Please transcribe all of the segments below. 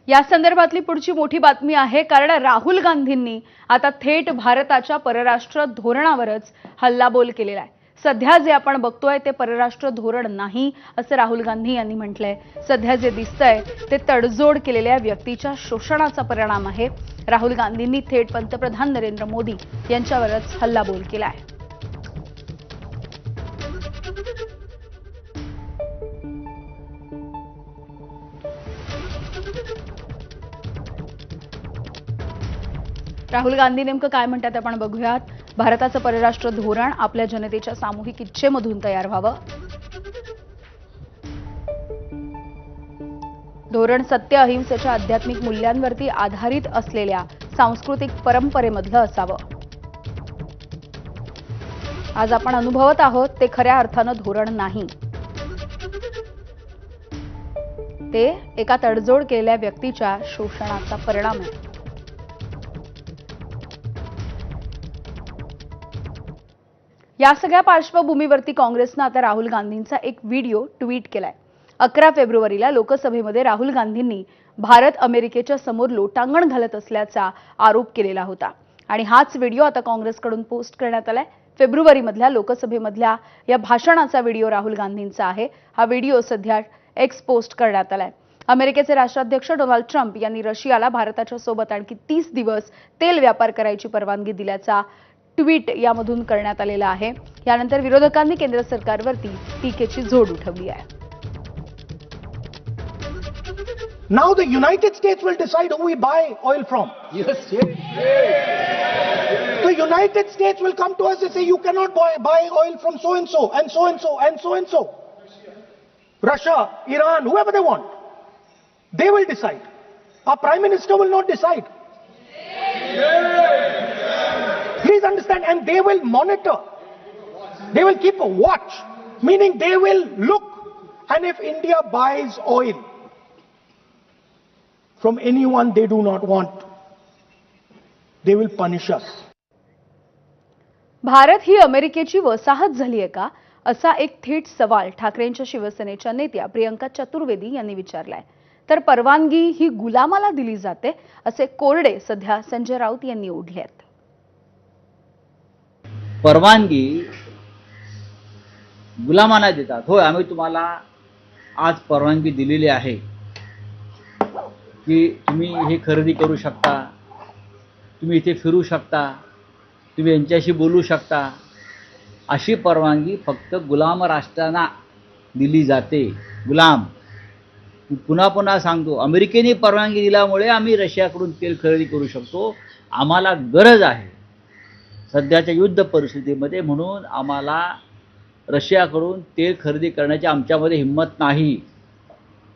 या संदर्भातली पुढची मोठी बातमी आहे, कारण राहुल गांधींनी आता थेट भारताच्या परराष्ट्र धोरणावरच हल्लाबोल केलेला आहे। सध्या जे आपण बघतोय ते परराष्ट्र धोरण नाही असं राहुल गांधी यांनी म्हटलंय। सध्या जे दिसतंय ते तडजोड केलेल्या व्यक्तीच्या शोषणाचा परिणाम आहे। राहुल गांधींनी थेट पंतप्रधान नरेंद्र मोदी यांच्यावरच हल्लाबोल केला आहे। राहुल गांधी नेमकं काय म्हणतात आपण बघूयात। भारताचं परराष्ट्र धोरण आपल्या जनतेच्या सामूहिक इच्छेमधून तयार व्हावं। धोरण सत्य अहिंसेच्या आध्यात्मिक मूल्यांवरती आधारित असलेल्या सांस्कृतिक परंपरेमधलं असावं। आज आपण अनुभवत आहोत ते खऱ्या अर्थानं धोरण नाही, ते एका तडजोड केलेल्या व्यक्तीच्या शोषणाचा परिणाम आहे। या सगळ्या पार्श्वभूमीवरती काँग्रेसनं आता राहुल गांधींचा एक व्हिडिओ ट्विट केलाय। 11 फेब्रुवारीला लोकसभेमध्ये राहुल गांधींनी भारत अमेरिकेच्या समोर लोटांगण घालत असल्याचा आरोप केलेला होता आणि हाच व्हिडिओ आता काँग्रेसकडून पोस्ट करण्यात आलाय। फेब्रुवारीमधल्या लोकसभेमधल्या या भाषणाचा व्हिडिओ राहुल गांधींचा आहे। हा व्हिडिओ सध्या एक्स पोस्ट करण्यात आलाय। अमेरिकेचे राष्ट्राध्यक्ष डोनाल्ड ट्रम्प यांनी रशियाला भारताच्या सोबत आणखी 30 दिवस तेल व्यापार करायची परवानगी दिल्याचा ट्विट यामधून करण्यात आलेला आहे। यानंतर विरोधकांनी केंद्र सरकारवरती टीकेची झोड उठवली आहे। Now the United States will decide who we buy oil from. Yes, yes. The United States will come to us and say, you cannot buy oil from so and so and so and so and so and so. Russia, Iran, whoever they want. They will decide. Our Prime Minister will not decide. Please understand, and they will monitor. They will keep a watch, meaning they will look, and if India buys oil from anyone they do not want, they will punish us. Bharat ही अमेरिकेची वसाहत झाली आहे का, असा एक थेट सवाल ठाकरेंच्या शिवसेनेच्या नेत्या प्रियंका चतुर्वेदी यांनी विचारलाय। तर परवानगी ही गुलामाला दिली जाते असे कोरडे सध्या संजय राऊत यांनी ओढले आहेत। परवानगी गुलामांना देतात। होय, आम्ही तुम्हाला आज परवानगी दिलेली आहे की तुम्ही हे खरेदी करू शकता, तुम्ही इथे फिरू शकता, तुम्ही यांच्याशी बोलू शकता। अशी परवानगी फक्त गुलाम राष्ट्रांना दिली जाते। गुलाम, पुन्हा पुन्हा सांगतो, अमेरिकेने परवानगी दिल्यामुळे आम्ही रशियाकडून तेल खरेदी करू शकतो। आम्हाला गरज आहे सध्याच्या युद्ध परिस्थितीमध्ये, म्हणून आम्हाला रशियाकडून तेल खरेदी करण्याची आमच्यामध्ये हिंमत नाही।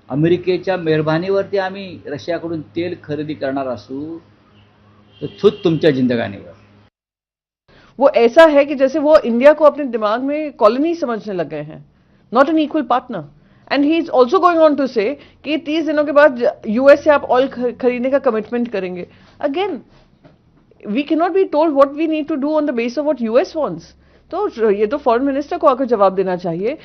अमेरिकेच्या मेहरबानीवरती आम्ही रशियाकडून तेल खरेदी करणार असू तर थूत तुमच्या जिंदगानीवर। वो ऐसा है कि जैसे वो इंडिया को अपने दिमाग में कॉलोनी समझने लग गए हैं, not an equal partner. And he is also going on to say कि 30 दिनों के बाद यूएस से आप ऑयल खरीदने का कमिटमेंट करेंगे। Again we can not be told what we need to do on the base of what US wants. तो ये तो फॉरेन मिनिस्टर को आकर जवाब देना चाहिए।